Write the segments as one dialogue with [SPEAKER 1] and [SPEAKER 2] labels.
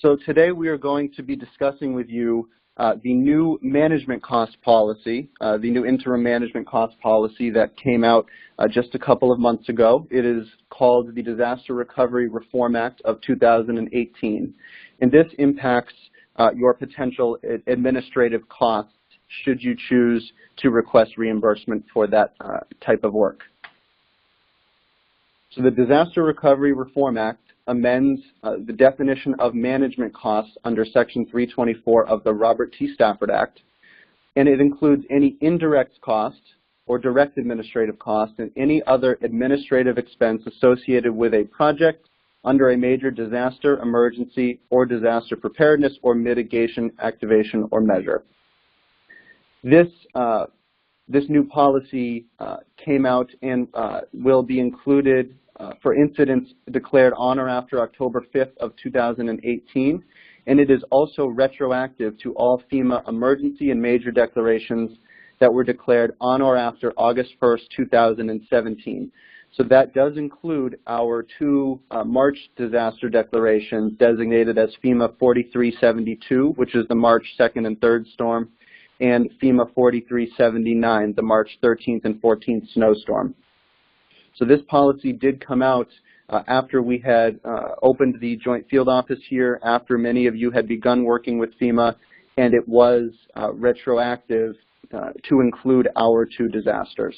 [SPEAKER 1] So today we are going to be discussing with you the new management cost policy, the new interim management cost policy that came out just a couple of months ago. It is called the Disaster Recovery Reform Act of 2018. And this impacts your potential administrative costs should you choose to request reimbursement for that type of work. So the Disaster Recovery Reform Act amends the definition of management costs under Section 324 of the Robert T. Stafford Act, and it includes any indirect cost or direct administrative cost and any other administrative expense associated with a project under a major disaster, emergency, or disaster preparedness or mitigation activation or measure. This new policy came out and will be included for incidents declared on or after October 5th of 2018, and it is also retroactive to all FEMA emergency and major declarations that were declared on or after August 1st, 2017. So that does include our two March disaster declarations designated as FEMA 4372, which is the March 2nd and 3rd storm, and FEMA 4379, the March 13th and 14th snowstorm. So this policy did come out after we had opened the Joint Field Office here, after many of you had begun working with FEMA, and it was retroactive to include our two disasters.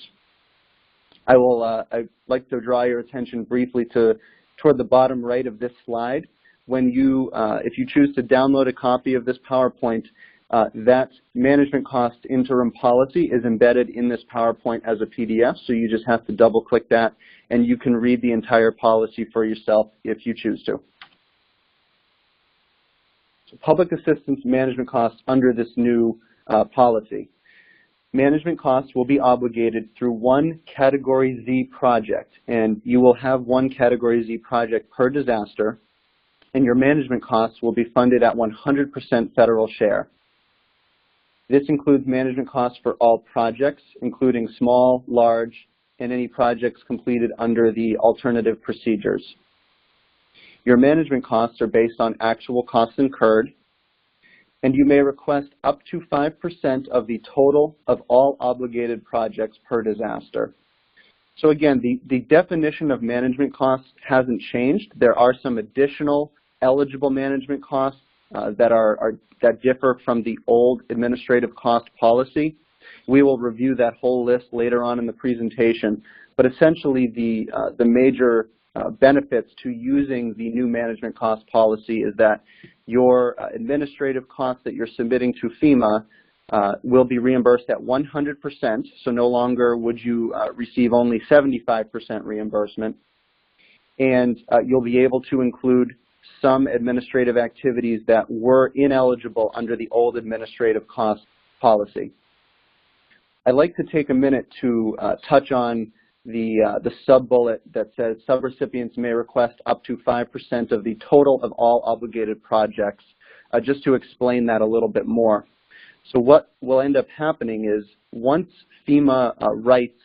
[SPEAKER 1] I'd like to draw your attention briefly toward the bottom right of this slide. When you, if you choose to download a copy of this PowerPoint, that management cost interim policy is embedded in this PowerPoint as a PDF, so you just have to double click that and you can read the entire policy for yourself if you choose to. So public assistance management costs under this new policy. Management costs will be obligated through one Category Z project, and you will have one Category Z project per disaster, and your management costs will be funded at 100% federal share. This includes management costs for all projects, including small, large, and any projects completed under the alternative procedures. Your management costs are based on actual costs incurred, and you may request up to 5% of the total of all obligated projects per disaster. So again, the definition of management costs hasn't changed. There are some additional eligible management costs that differ from the old administrative cost policy. We will review that whole list later on in the presentation, but essentially the major benefits to using the new management cost policy is that your administrative costs that you're submitting to FEMA will be reimbursed at 100%, so no longer would you receive only 75% reimbursement, and you'll be able to include some administrative activities that were ineligible under the old administrative cost policy. I'd like to take a minute to touch on the sub-bullet that says subrecipients may request up to 5% of the total of all obligated projects, just to explain that a little bit more. So what will end up happening is once FEMA writes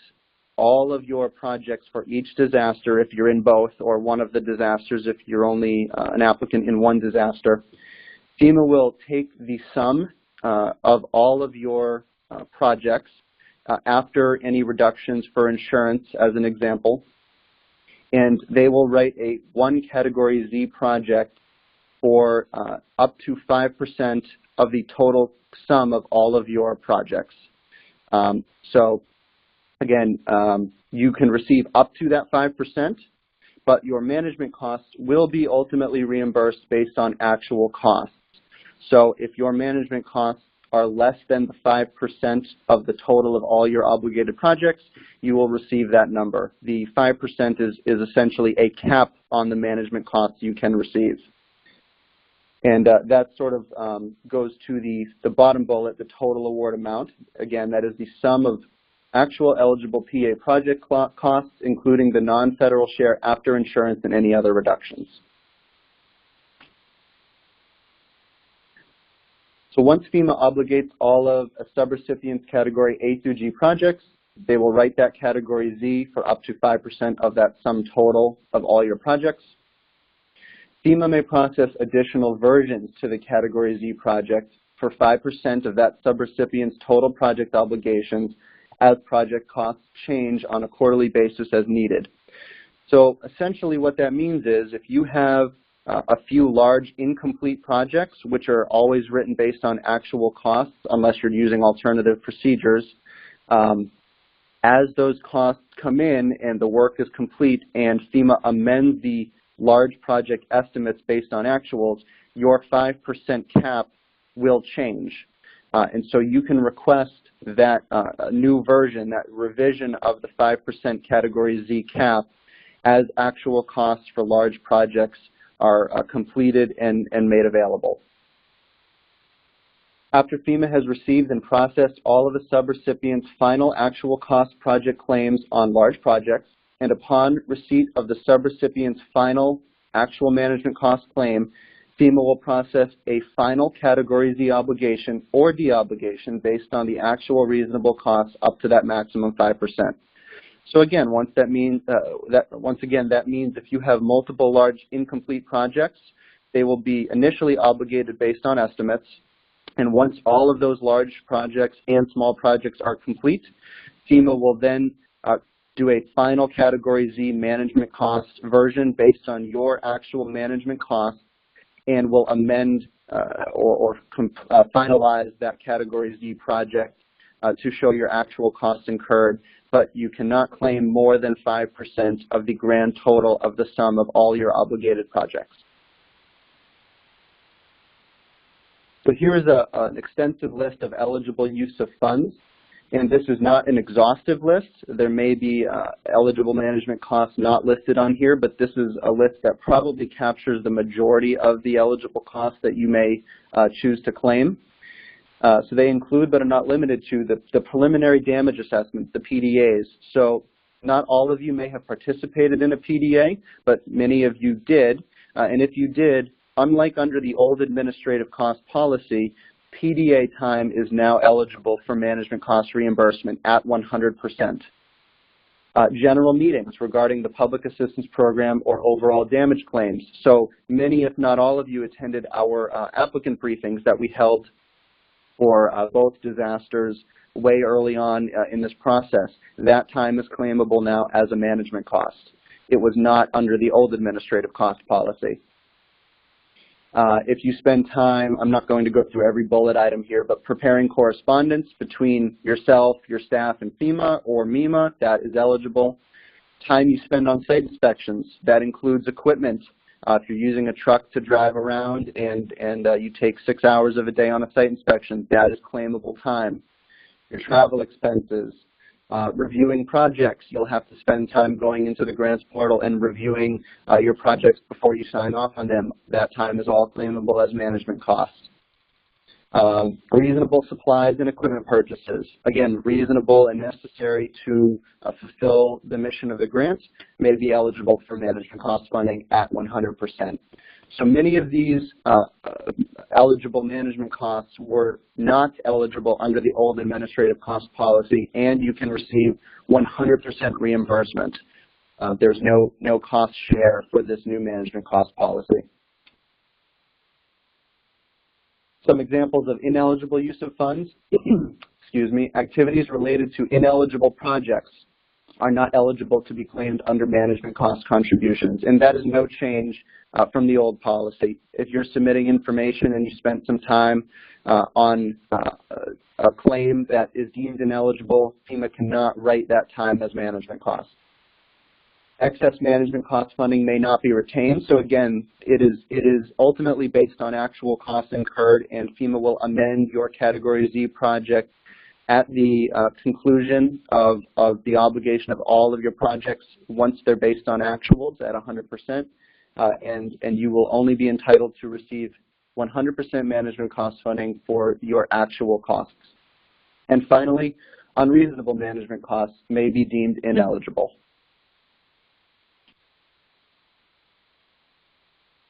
[SPEAKER 1] all of your projects for each disaster, if you're in both, or one of the disasters if you're only an applicant in one disaster, FEMA will take the sum of all of your projects after any reductions for insurance, as an example, and they will write a one Category Z project for up to 5% of the total sum of all of your projects. So again, you can receive up to that 5%, but your management costs will be ultimately reimbursed based on actual costs. So if your management costs are less than the 5% of the total of all your obligated projects, you will receive that number. The 5% is essentially a cap on the management costs you can receive. And that sort of goes to the bottom bullet, the total award amount. Again, that is the sum of actual eligible PA project costs, including the non-federal share after insurance and any other reductions. So once FEMA obligates all of a subrecipient's Category A through G projects, they will write that Category Z for up to 5% of that sum total of all your projects. FEMA may process additional versions to the Category Z project for 5% of that subrecipient's total project obligations as project costs change on a quarterly basis as needed. So essentially what that means is if you have a few large incomplete projects, which are always written based on actual costs unless you're using alternative procedures, as those costs come in and the work is complete and FEMA amends the large project estimates based on actuals, your 5% cap will change. And so you can request that new version, that revision of the 5% Category Z cap as actual costs for large projects are completed and made available. After FEMA has received and processed all of the subrecipient's final actual cost project claims on large projects, and upon receipt of the subrecipient's final actual management cost claim, FEMA will process a final Category Z obligation or de-obligation based on the actual reasonable costs up to that maximum 5%. So again, that means if you have multiple large incomplete projects, they will be initially obligated based on estimates, and once all of those large projects and small projects are complete, FEMA will then do a final Category Z management cost version based on your actual management costs and will amend or finalize that Category Z project to show your actual costs incurred, but you cannot claim more than 5% of the grand total of the sum of all your obligated projects. So here is an extensive list of eligible use of funds, and this is not an exhaustive list. There may be eligible management costs not listed on here, but this is a list that probably captures the majority of the eligible costs that you may choose to claim. So they include, but are not limited to, the preliminary damage assessments, the PDAs. So not all of you may have participated in a PDA, but many of you did. And if you did, unlike under the old administrative cost policy, PDA time is now eligible for management cost reimbursement at 100%. General meetings regarding the public assistance program or overall damage claims. So many, if not all of you, attended our applicant briefings that we held for both disasters way early on in this process. That time is claimable now as a management cost. It was not under the old administrative cost policy. If you spend time, I'm not going to go through every bullet item here, but preparing correspondence between yourself, your staff, and FEMA or MEMA, that is eligible. Time you spend on site inspections, that includes equipment. If you're using a truck to drive around and you take 6 hours of a day on a site inspection, that is claimable time. Your travel expenses, reviewing projects, you'll have to spend time going into the grants portal and reviewing your projects before you sign off on them. That time is all claimable as management costs. Reasonable supplies and equipment purchases. Again, reasonable and necessary to fulfill the mission of the grants may be eligible for management cost funding at 100%. So many of these eligible management costs were not eligible under the old administrative cost policy, and you can receive 100% reimbursement. There's no cost share for this new management cost policy. Some examples of ineligible use of funds, excuse me, activities related to ineligible projects are not eligible to be claimed under management cost contributions, and that is no change from the old policy. If you're submitting information and you spent some time on a claim that is deemed ineligible, FEMA cannot write that time as management costs. Excess management cost funding may not be retained. So again, it is ultimately based on actual costs incurred, and FEMA will amend your Category Z project at the conclusion of the obligation of all of your projects once they're based on actuals at 100%, and you will only be entitled to receive 100% management cost funding for your actual costs. And finally, unreasonable management costs may be deemed ineligible.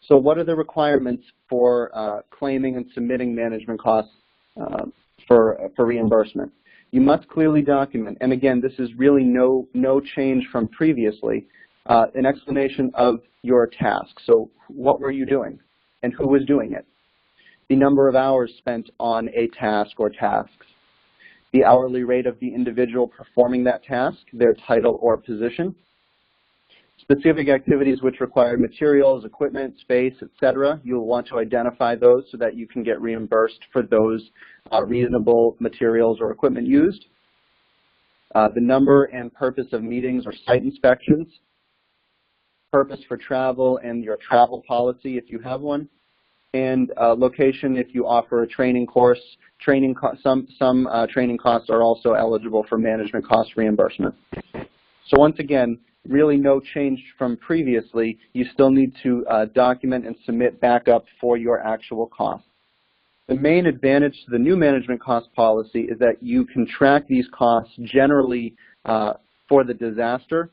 [SPEAKER 1] So what are the requirements for claiming and submitting management costs for reimbursement? You must clearly document, and again, this is really no change from previously. an explanation of your task. So what were you doing and who was doing it? The number of hours spent on a task or tasks. The hourly rate of the individual performing that task, their title or position. Specific activities which require materials, equipment, space, etc. You'll want to identify those so that you can get reimbursed for those reasonable materials or equipment used. The number and purpose of meetings or site inspections. Purpose for travel and your travel policy if you have one. And location if you offer a training course. Some training costs are also eligible for management cost reimbursement. So once again, really no change from previously. You still need to document and submit backup for your actual costs. The main advantage to the new management cost policy is that you can track these costs generally for the disaster,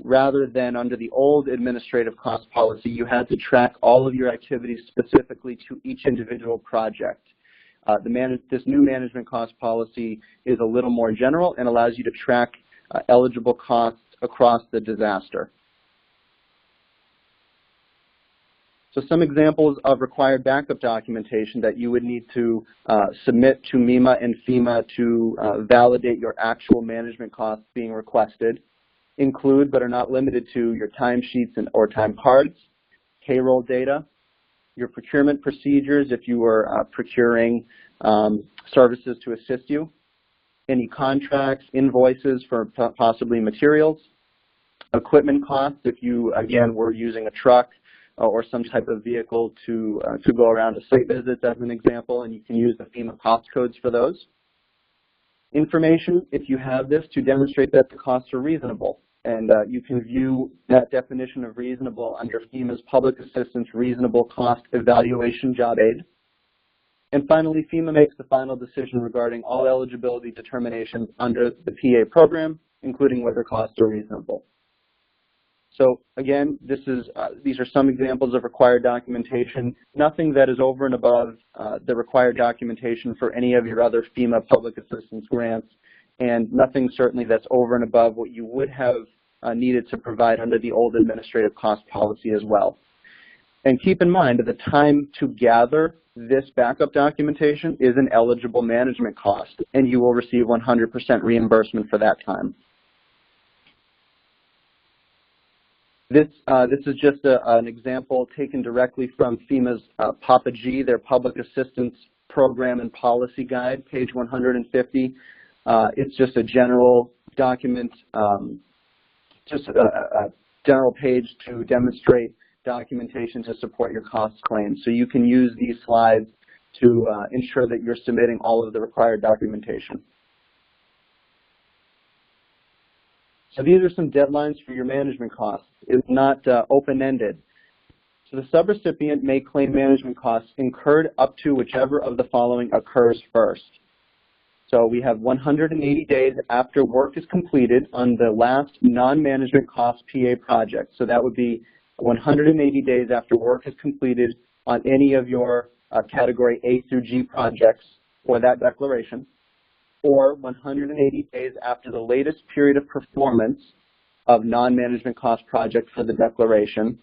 [SPEAKER 1] rather than under the old administrative cost policy, you had to track all of your activities specifically to each individual project. This new management cost policy is a little more general and allows you to track eligible costs across the disaster. So some examples of required backup documentation that you would need to submit to MEMA and FEMA to validate your actual management costs being requested include, but are not limited to, your timesheets or time cards, payroll data, your procurement procedures if you were procuring services to assist you, any contracts, invoices for possibly materials, equipment costs if you, again, were using a truck or some type of vehicle to go around to site visits as an example, and you can use the FEMA cost codes for those. Information, if you have this, to demonstrate that the costs are reasonable. And you can view that definition of reasonable under FEMA's Public Assistance Reasonable Cost Evaluation Job Aid. And finally, FEMA makes the final decision regarding all eligibility determinations under the PA program, including whether costs are reasonable. So again, these are some examples of required documentation. Nothing that is over and above the required documentation for any of your other FEMA public assistance grants, and nothing certainly that's over and above what you would have needed to provide under the old administrative cost policy as well. And keep in mind that the time to gather this backup documentation is an eligible management cost, and you will receive 100% reimbursement for that time. This is just an example taken directly from FEMA's Papa G, their Public Assistance Program and Policy Guide, page 150. It's just a general document, just a general page to demonstrate documentation to support your cost claims. So you can use these slides to ensure that you're submitting all of the required documentation. So these are some deadlines for your management costs. It's not open-ended. So the subrecipient may claim management costs incurred up to whichever of the following occurs first. So we have 180 days after work is completed on the last non-management cost PA project. So that would be 180 days after work is completed on any of your category A through G projects for that declaration, or 180 days after the latest period of performance of non-management cost project for the declaration,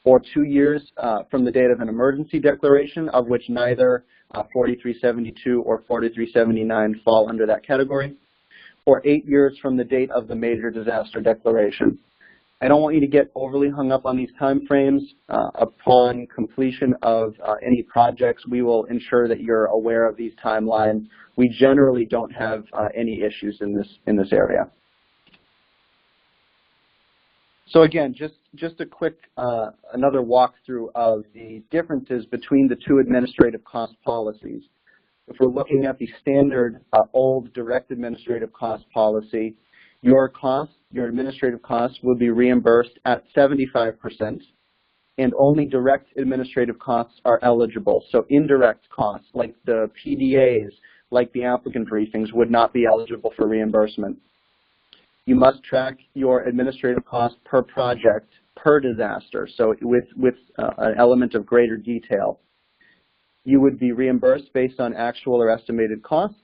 [SPEAKER 1] or 2 years from the date of an emergency declaration, of which neither 4372 or 4379 fall under that category, or 8 years from the date of the major disaster declaration. I don't want you to get overly hung up on these time frames. Upon completion of any projects, we will ensure that you're aware of these timelines. We generally don't have any issues in this area. So again, just a quick another walkthrough of the differences between the two administrative cost policies. If we're looking at the standard old direct administrative cost policy, your administrative costs will be reimbursed at 75%, and only direct administrative costs are eligible. So indirect costs, like the PDAs, like the applicant briefings, would not be eligible for reimbursement. You must track your administrative costs per project, per disaster, so with an element of greater detail. You would be reimbursed based on actual or estimated costs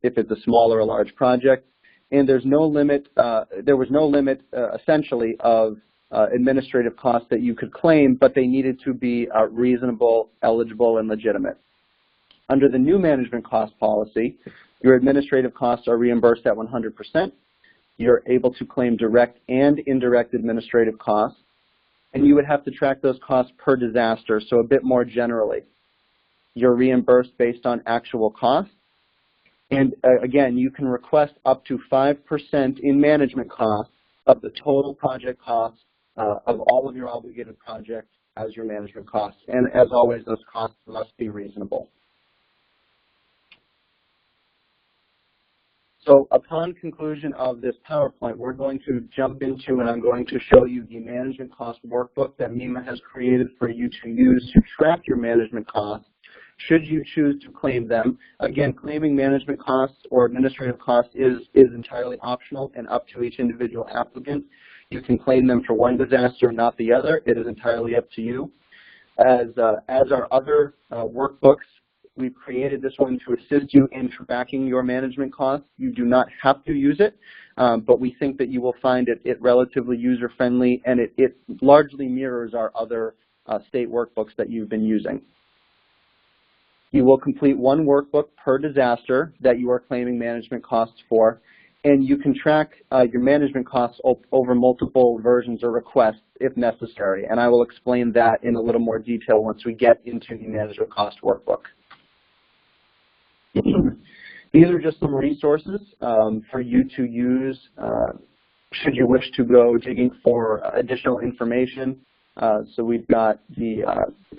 [SPEAKER 1] if it's a small or a large project, and there's no limit. There was no limit, essentially, of administrative costs that you could claim, but they needed to be reasonable, eligible, and legitimate. Under the new management cost policy, your administrative costs are reimbursed at 100%. You're able to claim direct and indirect administrative costs, and you would have to track those costs per disaster, so a bit more generally. You're reimbursed based on actual costs, and again, you can request up to 5% in management costs of the total project costs of all of your obligated projects as your management costs, and as always, those costs must be reasonable. So upon conclusion of this PowerPoint, we're going to jump into, and I'm going to show you the management cost workbook that MEMA has created for you to use to track your management costs should you choose to claim them. Again, claiming management costs or administrative costs is entirely optional and up to each individual applicant. You can claim them for one disaster, not the other. It is entirely up to you. As our other workbooks, we've created this one to assist you in tracking your management costs. You do not have to use it, but we think that you will find it relatively user-friendly, and it largely mirrors our other state workbooks that you've been using. You will complete one workbook per disaster that you are claiming management costs for, and you can track your management costs over multiple versions or requests if necessary, and I will explain that in a little more detail once we get into the management cost workbook. These are just some resources for you to use should you wish to go digging for additional information. So we've got the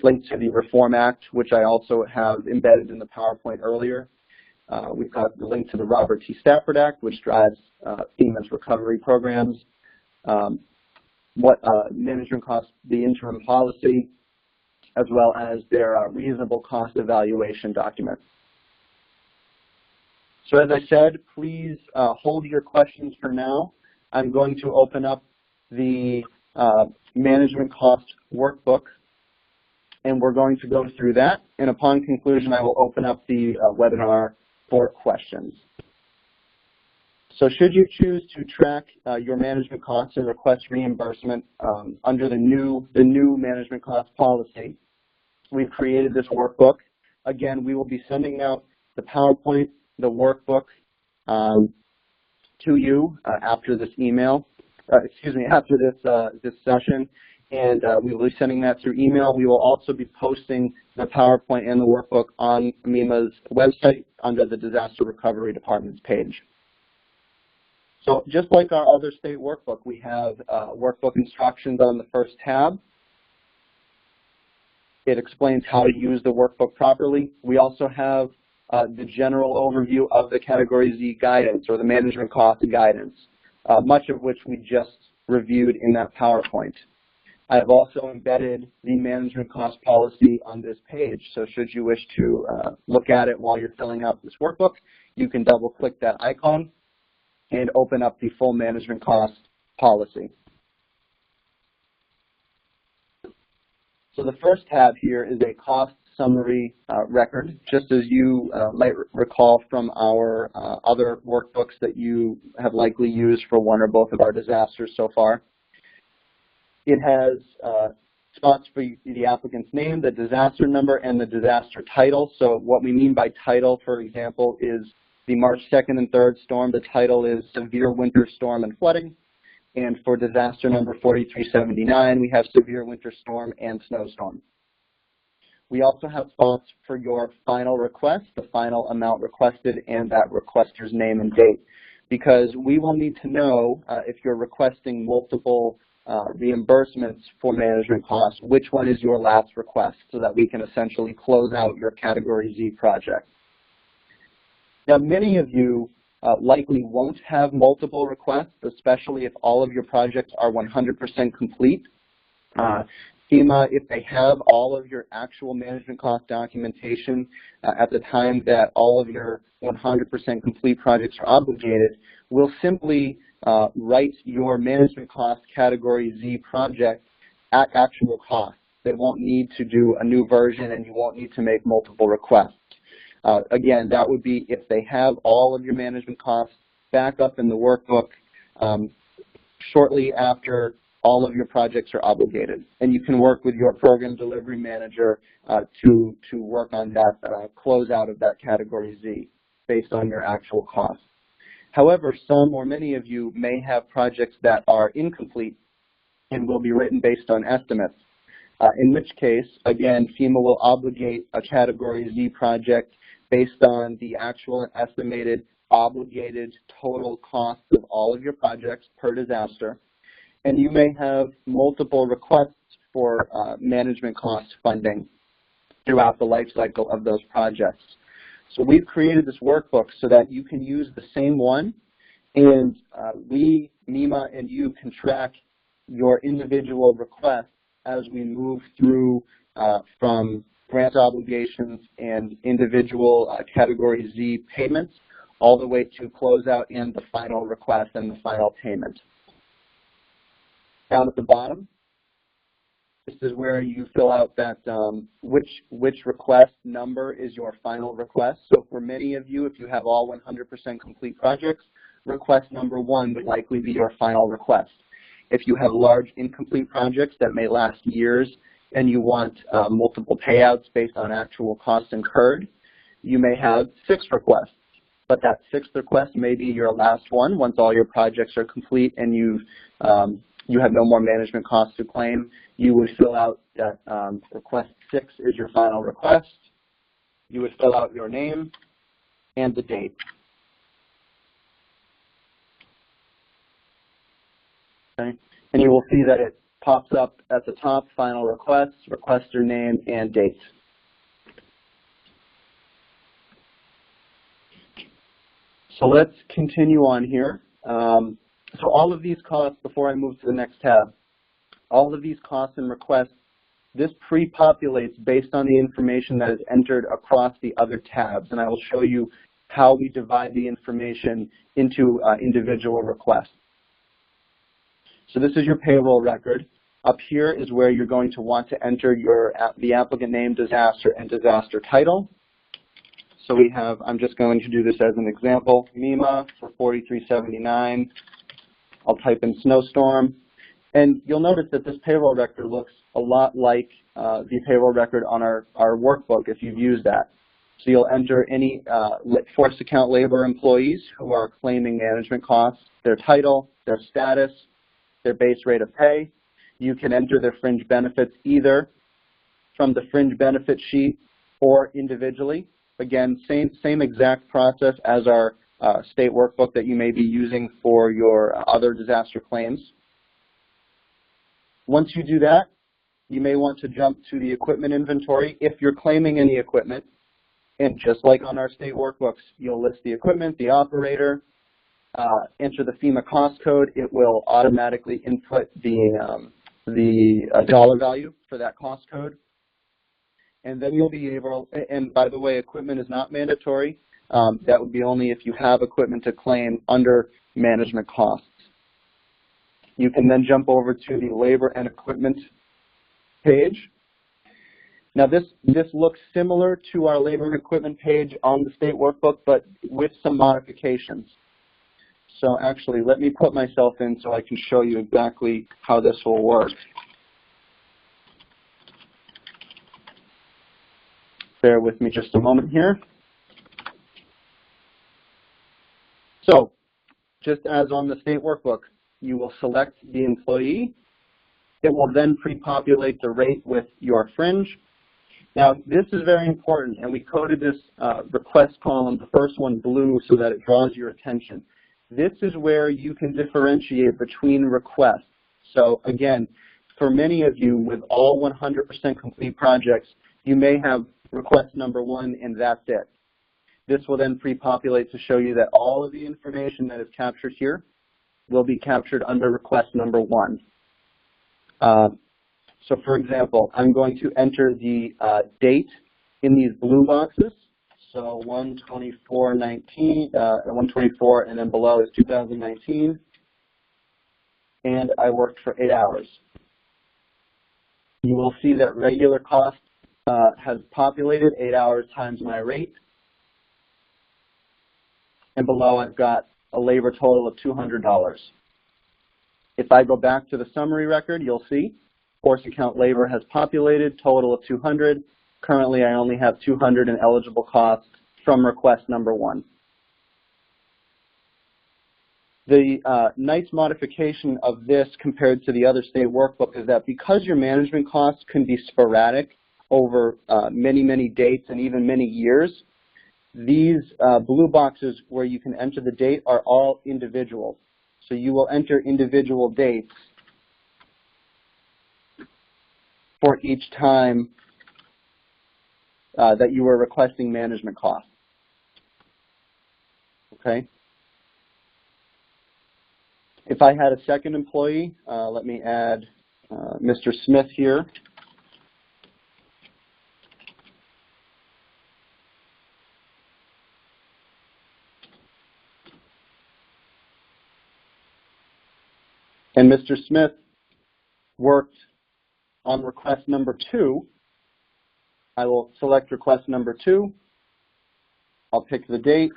[SPEAKER 1] link to the Reform Act, which I also have embedded in the PowerPoint earlier. We've got the link to the Robert T. Stafford Act, which drives FEMA's recovery programs. What management costs, the interim policy, as well as their reasonable cost evaluation document. So as I said, please hold your questions for now. I'm going to open up the management cost workbook, and we're going to go through that. And upon conclusion, I will open up the webinar for questions. So should you choose to track your management costs and request reimbursement under the new management cost policy, we've created this workbook. Again, we will be sending out the PowerPoint, the workbook to you after this email, after this session, and we will be sending that through email. We will also be posting the PowerPoint and the workbook on MEMA's website under the Disaster Recovery Department's page. So just like our other state workbook, we have workbook instructions on the first tab. It explains how to use the workbook properly. We also have the general overview of the Category Z guidance, or the management cost guidance, much of which we just reviewed in that PowerPoint. I have also embedded the management cost policy on this page, so should you wish to look at it while you're filling out this workbook, you can double-click that icon and open up the full management cost policy. So the first tab here is a cost summary record, just as you might recall from our other workbooks that you have likely used for one or both of our disasters so far. It has spots for the applicant's name, the disaster number, and the disaster title. So what we mean by title, for example, is the March 2nd and 3rd storm. The title is Severe Winter Storm and Flooding. And for disaster number 4379, we have Severe Winter Storm and Snowstorm. We also have spots for your final request, the final amount requested, and that requester's name and date, because we will need to know if you're requesting multiple reimbursements for management costs, which one is your last request, so that we can essentially close out your Category Z project. Now, many of you likely won't have multiple requests, especially if all of your projects are 100% complete. FEMA, if they have all of your actual management cost documentation at the time that all of your 100% complete projects are obligated, will simply write your management cost Category Z project at actual cost. They won't need to do a new version, and you won't need to make multiple requests. Again, that would be if they have all of your management costs back up in the workbook shortly after all of your projects are obligated. And you can work with your program delivery manager to work on that closeout of that category Z based on your actual costs. However, some or many of you may have projects that are incomplete and will be written based on estimates, in which case, again, FEMA will obligate a category Z project based on the actual and estimated obligated total cost of all of your projects per disaster. And you may have multiple requests for management cost funding throughout the life cycle of those projects. So we've created this workbook so that you can use the same one, and we, MEMA, and you can track your individual requests as we move through from grant obligations and individual Category Z payments all the way to closeout and the final request and the final payment. Down at the bottom, this is where you fill out that which request number is your final request. So for many of you, if you have all 100% complete projects, request number 1 would likely be your final request. If you have large incomplete projects that may last years and you want multiple payouts based on actual costs incurred, you may have 6 requests. But that 6th request may be your last one once all your projects are complete and you have no more management costs to claim. You would fill out that request 6 is your final request. You would fill out your name and the date. Okay. And you will see that it pops up at the top, final request, requester name, and date. So let's continue on here. So all of these costs, before I move to the next tab, all of these costs and requests, this pre-populates based on the information that is entered across the other tabs. And I will show you how we divide the information into individual requests. So this is your payroll record. Up here is where you're going to want to enter the applicant name, disaster, and disaster title. So we have, I'm just going to do this as an example, MEMA for 4379. I'll type in snowstorm. And you'll notice that this payroll record looks a lot like the payroll record on our workbook if you've used that. So you'll enter any forced account labor employees who are claiming management costs, their title, their status, their base rate of pay. You can enter their fringe benefits either from the fringe benefit sheet or individually. Again, same exact process as our state workbook that you may be using for your other disaster claims. Once you do that, you may want to jump to the equipment inventory if you're claiming any equipment. And just like on our state workbooks, you'll list the equipment, the operator, enter the FEMA cost code. It will automatically input the dollar value for that cost code. And then you'll be able, and by the way, equipment is not mandatory. That would be only if you have equipment to claim under management costs. You can then jump over to the labor and equipment page. Now this looks similar to our labor and equipment page on the state workbook, but with some modifications. So actually, let me put myself in so I can show you exactly how this will work. Bear with me just a moment here. So, just as on the state workbook, you will select the employee. It will then pre-populate the rate with your fringe. Now, this is very important, and we coded this request column, the first one blue, so that it draws your attention. This is where you can differentiate between requests. So again, for many of you with all 100% complete projects, you may have request number 1 and that's it. This will then pre-populate to show you that all of the information that is captured here will be captured under request number 1. So for example, I'm going to enter the date in these blue boxes. So 1/24/19, 1/24, and then below is 2019. And I worked for 8 hours. You will see that regular cost has populated 8 hours times my rate. And below I've got a labor total of $200. If I go back to the summary record, you'll see course account labor has populated, total of 200. Currently, I only have 200 in eligible costs from request number 1. The nice modification of this compared to the other state workbook is that because your management costs can be sporadic over many, many dates and even many years, these blue boxes where you can enter the date are all individual. So you will enter individual dates for each time that you were requesting management costs. Okay? If I had a second employee, let me add Mr. Smith here. And Mr. Smith worked on request number 2. I will select request number 2. I'll pick the date.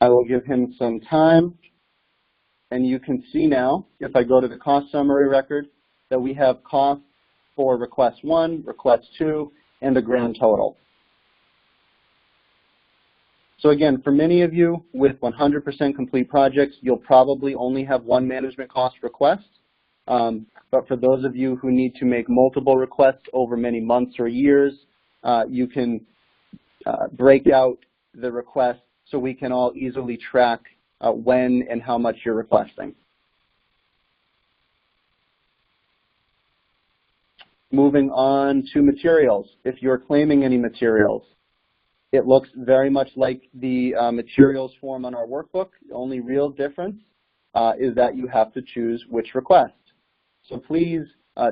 [SPEAKER 1] I will give him some time. And you can see now, if I go to the cost summary record, that we have costs for request 1, request 2, and the grand total. So again, for many of you with 100% complete projects, you'll probably only have one management cost request. But for those of you who need to make multiple requests over many months or years, you can break out the request so we can all easily track when and how much you're requesting. Moving on to materials. If you're claiming any materials, it looks very much like the materials form on our workbook. The only real difference is that you have to choose which request. So please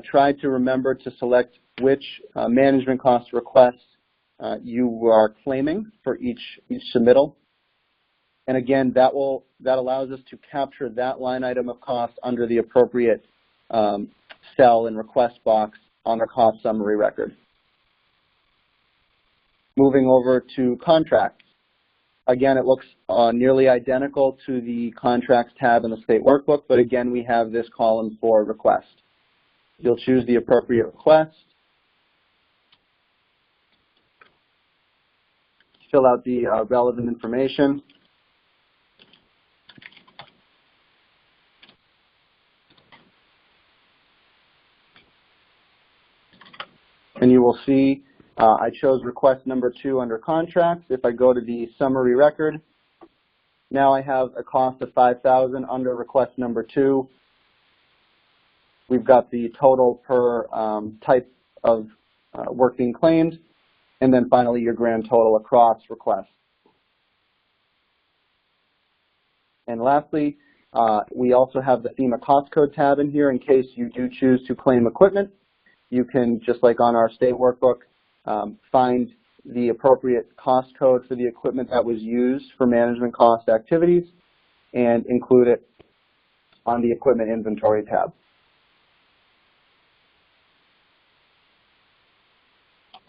[SPEAKER 1] try to remember to select which management cost request you are claiming for each submittal. And again, that allows us to capture that line item of cost under the appropriate cell and request box on our cost summary record. Moving over to contracts. Again, it looks nearly identical to the contracts tab in the state workbook, but again, we have this column for request. You'll choose the appropriate request, fill out the relevant information, and you will see I chose request number 2 under contracts. If I go to the summary record, now I have a cost of $5,000 under request number 2. We've got the total per type of work being claimed, and then finally your grand total across requests. And lastly, we also have the FEMA cost code tab in here in case you do choose to claim equipment. You can, just like on our state workbook, find the appropriate cost code for the equipment that was used for management cost activities and include it on the equipment inventory tab.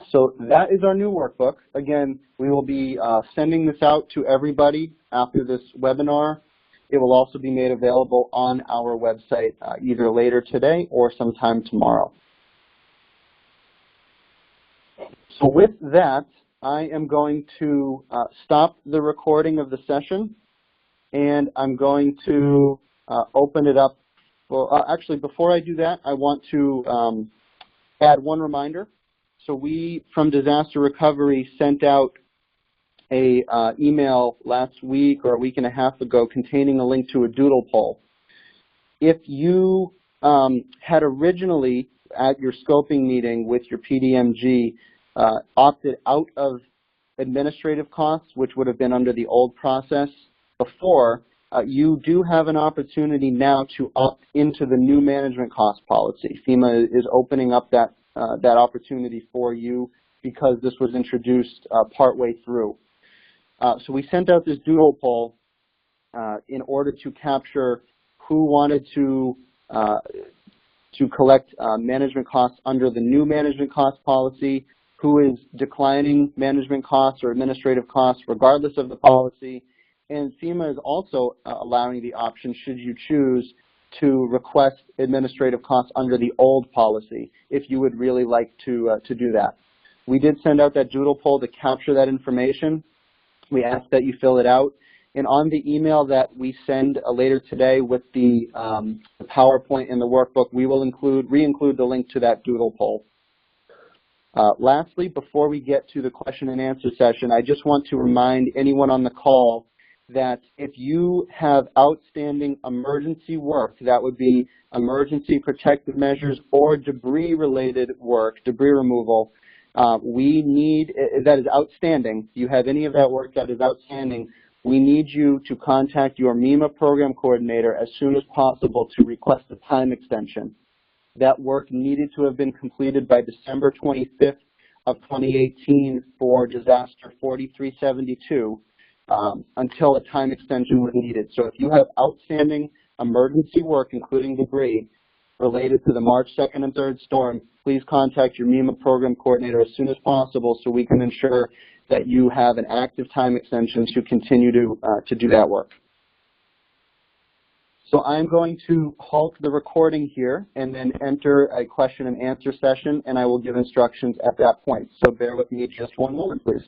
[SPEAKER 1] So that is our new workbook. Again, we will be sending this out to everybody after this webinar. It will also be made available on our website either later today or sometime tomorrow. So with that, I am going to stop the recording of the session, and I'm going to open it up. Well, actually, before I do that, I want to add one reminder. So we, from Disaster Recovery, sent out a email last week or a week and a half ago containing a link to a doodle poll. If you had originally, at your scoping meeting with your PDMG, opted out of administrative costs, which would have been under the old process before, you do have an opportunity now to opt into the new management cost policy. FEMA is opening up that opportunity for you because this was introduced partway through. So we sent out this doodle poll in order to capture who wanted to collect management costs under the new management cost policy, who is declining management costs or administrative costs regardless of the policy. And FEMA is also allowing the option, should you choose, to request administrative costs under the old policy if you would really like to do that. We did send out that doodle poll to capture that information. We ask that you fill it out. And on the email that we send later today with the PowerPoint and the workbook, we will re-include the link to that doodle poll. Lastly, before we get to the question and answer session, I just want to remind anyone on the call that if you have outstanding emergency work, that would be emergency protective measures or debris-related work, debris removal, that is outstanding. If you have any of that work that is outstanding, we need you to contact your MEMA program coordinator as soon as possible to request a time extension. That work needed to have been completed by December 25th of 2018 for disaster 4372 until a time extension was needed. So if you have outstanding emergency work, including debris, related to the March 2nd and 3rd storm, please contact your MEMA program coordinator as soon as possible so we can ensure that you have an active time extension to continue to do that work. So I'm going to halt the recording here and then enter a question and answer session, and I will give instructions at that point. So bear with me just one moment, please.